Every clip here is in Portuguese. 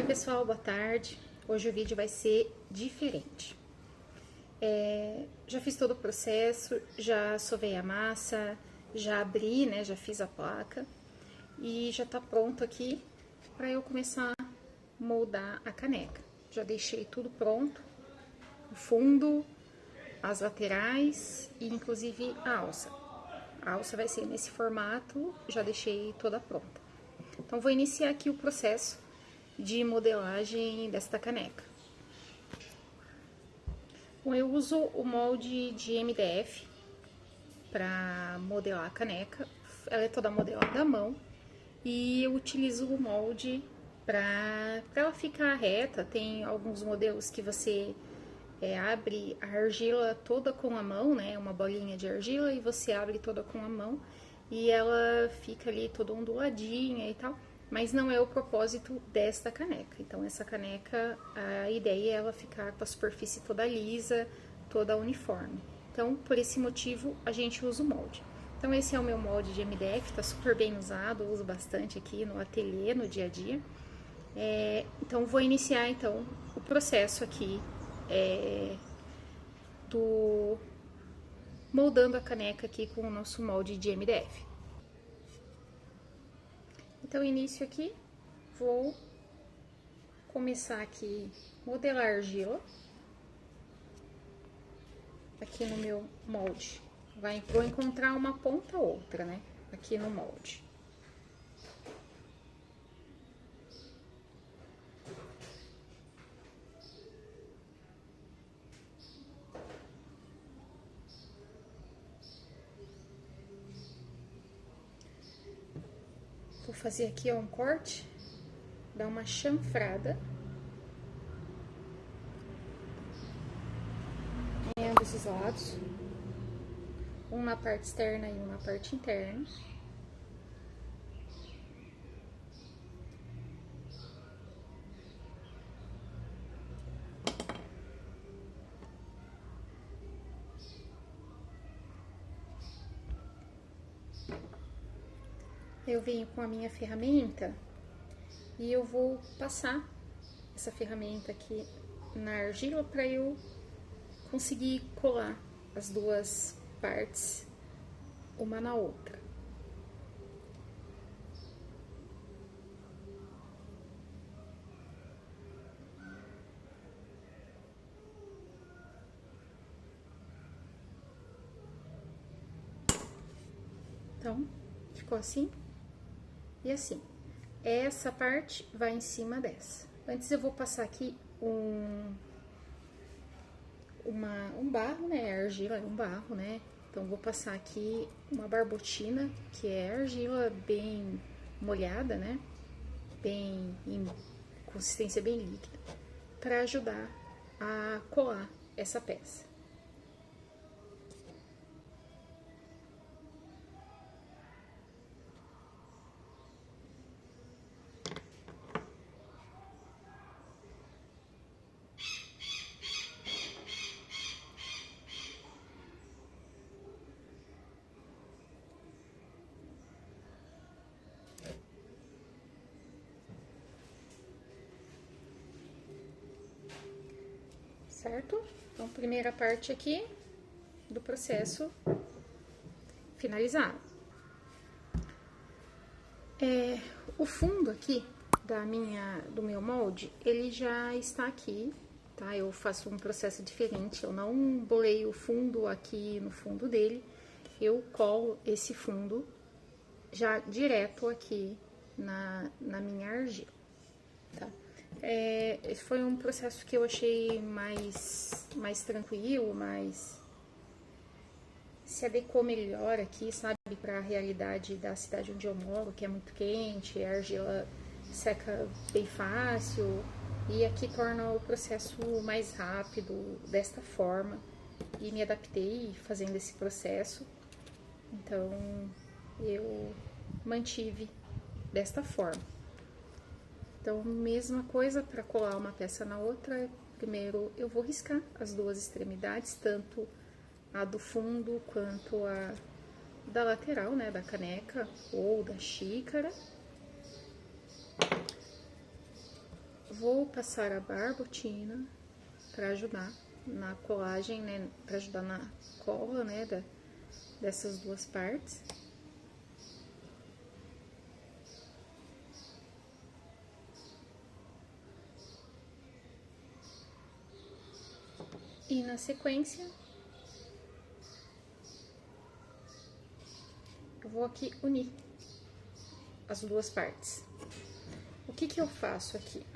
pessoal, boa tarde. Hoje o vídeo vai ser diferente. Já fiz todo o processo, já sovei a massa, já abri, né, já fiz a placa e já tá pronto aqui para eu começar a moldar a caneca. Já deixei tudo pronto, o fundo, as laterais e inclusive a alça. A alça vai ser nesse formato, já deixei toda pronta. Então, vou iniciar aqui o processo de modelagem desta caneca. Bom, eu uso o molde de MDF para modelar a caneca. Ela é toda modelada à mão e eu utilizo o molde para ela ficar reta. Tem alguns modelos que você abre a argila toda com a mão, né? Uma bolinha de argila e você abre toda com a mão e ela fica ali toda onduladinha e tal. Mas não é o propósito desta caneca. Então, essa caneca, a ideia é ela ficar com a superfície toda lisa, toda uniforme. Então, por esse motivo, a gente usa o molde. Então, esse é o meu molde de MDF, tá super bem usado, eu uso bastante aqui no ateliê, no dia a dia. Então, vou iniciar, então, o processo aqui do moldando a caneca aqui com o nosso molde de MDF. Então, início aqui, vou começar aqui modelar argila aqui no meu molde. Vou encontrar uma ponta ou outra, né, aqui no molde. Vou fazer aqui um corte, dar uma chanfrada em ambos os lados, um na parte externa e um na parte interna. Eu venho com a minha ferramenta e eu vou passar essa ferramenta aqui na argila para eu conseguir colar as duas partes uma na outra. Então, ficou assim e assim. Essa parte vai em cima dessa. Antes eu vou passar aqui um barro, né? A argila é um barro, né? Então, vou passar aqui uma barbotina, que é argila bem molhada, né? Em consistência bem líquida, para ajudar a colar essa peça. Certo? Então, primeira parte aqui do processo finalizado. O fundo aqui do meu molde, ele já está aqui, tá? Eu faço um processo diferente, eu não boleio o fundo aqui no fundo dele, eu colo esse fundo já direto aqui na minha argila, tá? Esse foi um processo que eu achei mais tranquilo, se adequou melhor aqui, sabe, para a realidade da cidade onde eu moro, que é muito quente, a argila seca bem fácil, e aqui torna o processo mais rápido desta forma, e me adaptei fazendo esse processo, então eu mantive desta forma. Então, mesma coisa para colar uma peça na outra, primeiro eu vou riscar as duas extremidades, tanto a do fundo quanto a da lateral, né, da caneca ou da xícara. vou passar a barbotina para ajudar na colagem, né? Para ajudar na cola, né? Dessas duas partes. E na sequência, eu vou aqui unir as duas partes. O que que eu faço aqui?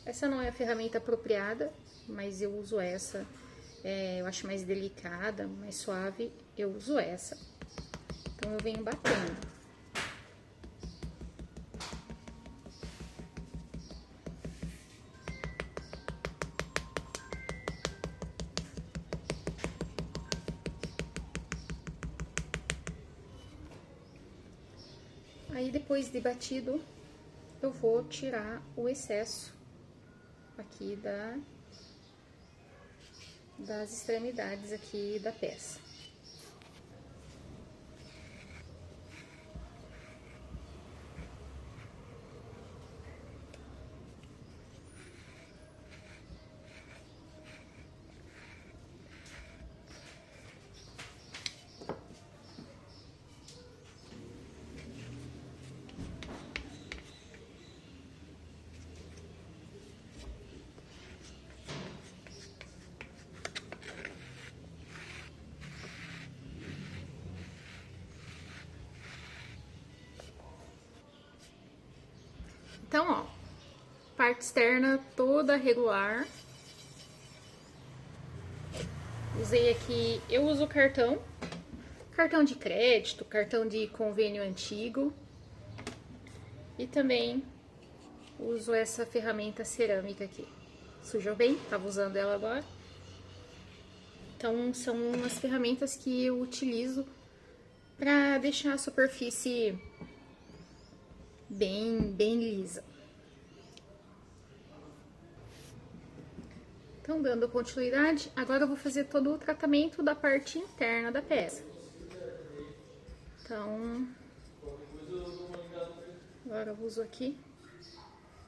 Essa não é a ferramenta apropriada, mas eu uso essa. Eu acho mais delicada, mais suave, eu uso essa. Então, eu venho batendo. Aí, depois de batido, eu vou tirar o excesso aqui das extremidades aqui da peça. Então, ó, parte externa toda regular. Usei aqui, eu uso cartão de crédito, cartão de convênio antigo. E também uso essa ferramenta cerâmica aqui. Sujou bem, tava usando ela agora. Então, são as ferramentas que eu utilizo para deixar a superfície bem lisa. Então, dando continuidade, agora eu vou fazer todo o tratamento da parte interna da peça. Então, agora eu uso aqui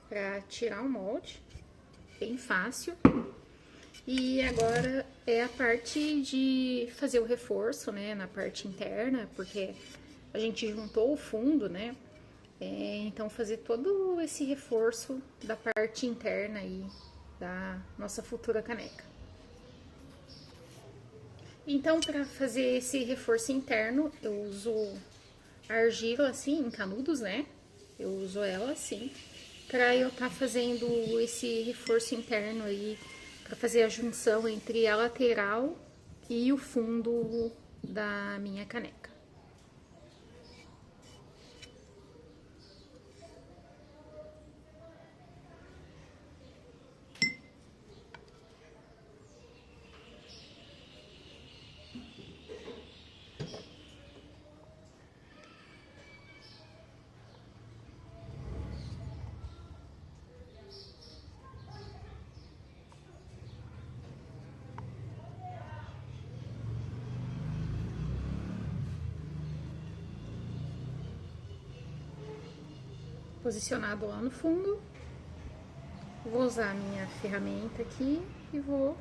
para tirar o molde, bem fácil. E agora é a parte de fazer o reforço, né, na parte interna, porque a gente juntou o fundo, né? Então, fazer todo esse reforço da parte interna aí da nossa futura caneca. Então, para fazer esse reforço interno, eu uso argila assim, em canudos, né? Eu uso ela assim, para eu estar fazendo esse reforço interno aí, para fazer a junção entre a lateral e o fundo da minha caneca. Posicionado lá no fundo, vou usar a minha ferramenta aqui e vou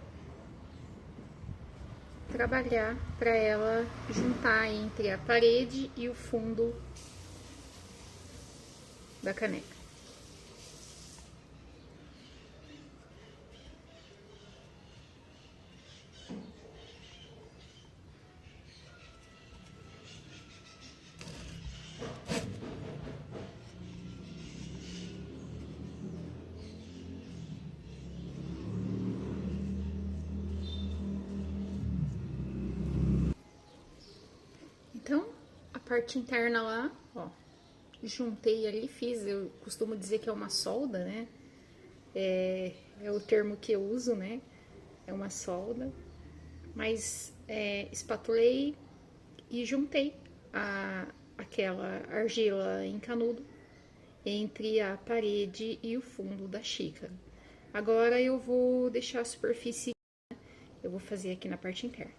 trabalhar para ela juntar entre a parede e o fundo da caneca. Então, a parte interna lá, ó, juntei ali, fiz, eu costumo dizer que é uma solda, né? É o termo que eu uso, né? É uma solda, mas espatulei e juntei aquela argila em canudo entre a parede e o fundo da xícara. Agora eu vou deixar a superfície, eu vou fazer aqui na parte interna.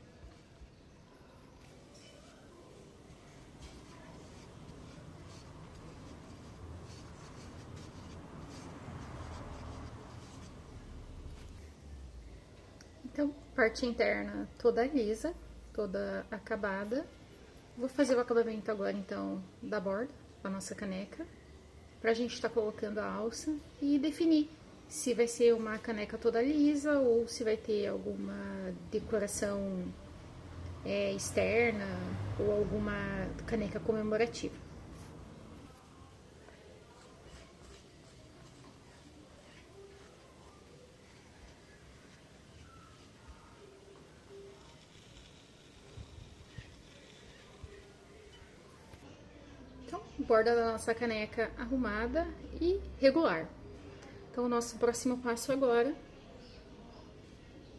Então, parte interna toda lisa, toda acabada. Vou fazer o acabamento agora, então, da borda da nossa caneca, pra gente estar colocando a alça e definir se vai ser uma caneca toda lisa ou se vai ter alguma decoração externa ou alguma caneca comemorativa. Então, borda da nossa caneca arrumada e regular. Então, o nosso próximo passo agora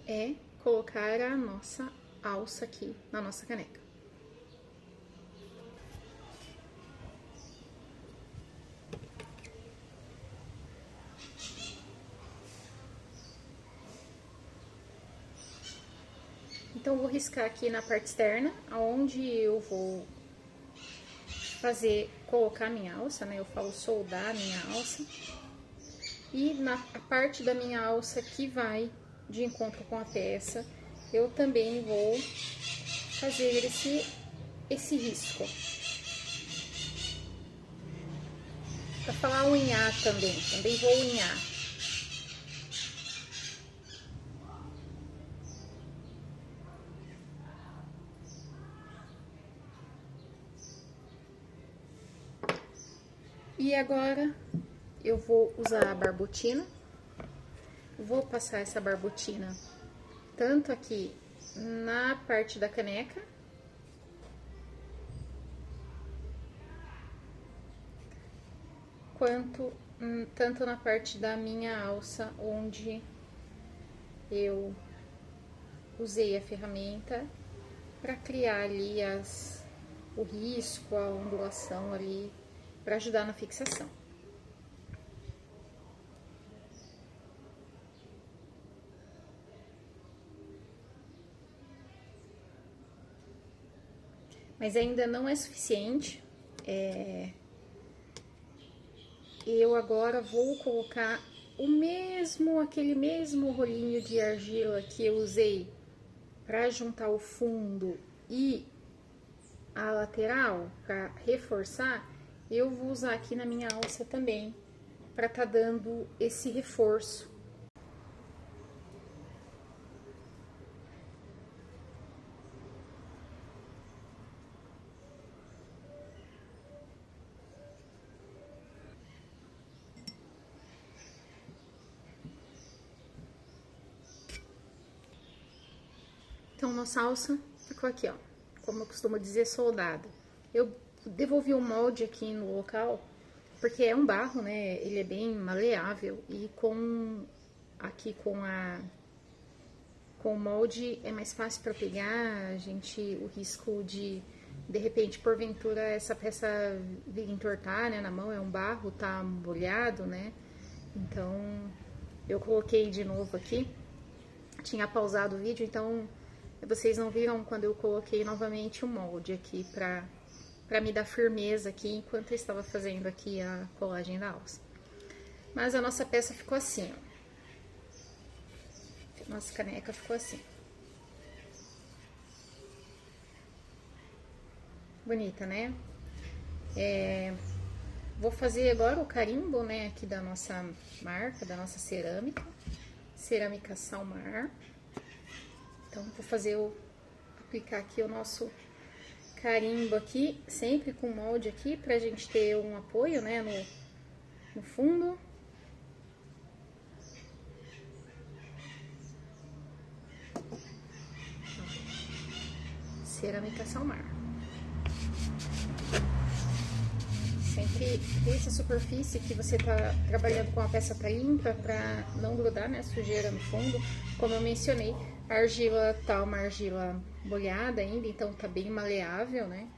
é colocar a nossa alça aqui na nossa caneca. Então, vou riscar aqui na parte externa, aonde eu vou colocar a minha alça, né? Eu falo soldar a minha alça. E a parte da minha alça que vai de encontro com a peça, eu também vou fazer esse risco. Para falar unhar também vou unhar. E agora eu vou usar a barbotina, vou passar essa barbotina tanto aqui na parte da caneca, quanto tanto na parte da minha alça, onde eu usei a ferramenta para criar ali o risco, a ondulação ali, para ajudar na fixação. Mas ainda não é suficiente. Eu agora vou colocar aquele mesmo rolinho de argila que eu usei para juntar o fundo e a lateral, para reforçar, eu vou usar aqui na minha alça também, para tá dando esse reforço. Então, nossa alça ficou aqui, ó, como eu costumo dizer, soldada. Eu devolvi o molde aqui no local, porque é um barro, né, ele é bem maleável e aqui com o molde é mais fácil para pegar, o risco de repente, porventura, essa peça vir entortar, né, na mão, é um barro, tá molhado, né, então eu coloquei de novo aqui, tinha pausado o vídeo, então vocês não viram quando eu coloquei novamente o molde aqui pra me dar firmeza aqui enquanto eu estava fazendo aqui a colagem da alça. Mas a nossa peça ficou assim, ó. Nossa caneca ficou assim. Bonita, né? Vou fazer agora o carimbo, né, aqui da nossa marca, da nossa cerâmica. Cerâmica Salmar. Então, vou aplicar aqui o nosso carimbo aqui, sempre com molde aqui, pra gente ter um apoio, né, no fundo. Cerâmica Salmar. Sempre deixa a superfície que você tá trabalhando com a peça tá limpa, pra não grudar, né, sujeira no fundo. Como eu mencionei, a argila tá uma argila molhada ainda, então tá bem maleável, né?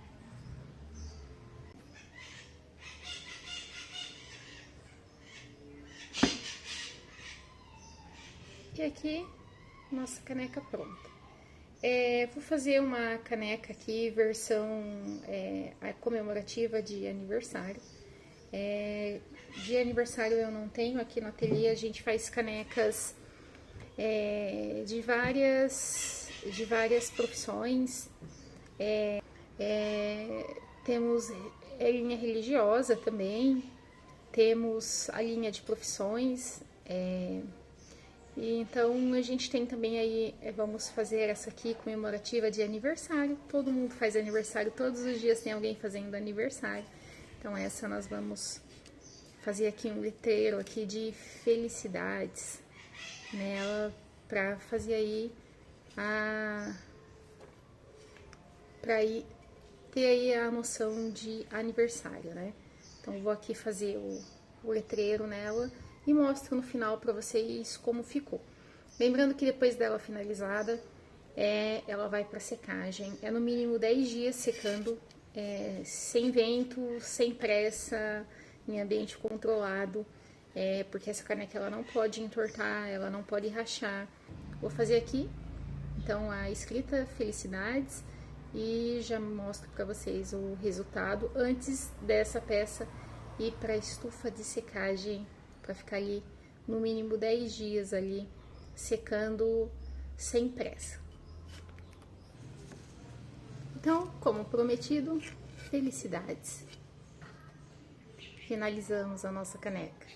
E aqui, nossa caneca pronta. Vou fazer uma caneca aqui, versão comemorativa de aniversário. De aniversário eu não tenho, aqui no ateliê a gente faz canecas de várias profissões. Temos a linha religiosa também, temos a linha de profissões, e então a gente tem também aí, vamos fazer essa aqui comemorativa de aniversário. Todo mundo faz aniversário, todos os dias tem alguém fazendo aniversário. Então essa nós vamos fazer aqui um letreiro aqui de felicidades nela, para fazer aí para ter aí a noção de aniversário, né? Então vou aqui fazer o letreiro nela e mostro no final para vocês como ficou. Lembrando que depois dela finalizada, ela vai para secagem. É no mínimo 10 dias secando, sem vento, sem pressa, em ambiente controlado, porque essa caneca ela não pode entortar, ela não pode rachar. Vou fazer aqui, então, a escrita felicidades e já mostro para vocês o resultado antes dessa peça ir para a estufa de secagem, para ficar ali no mínimo 10 dias ali secando sem pressa. Então, como prometido, felicidades. Finalizamos a nossa caneca.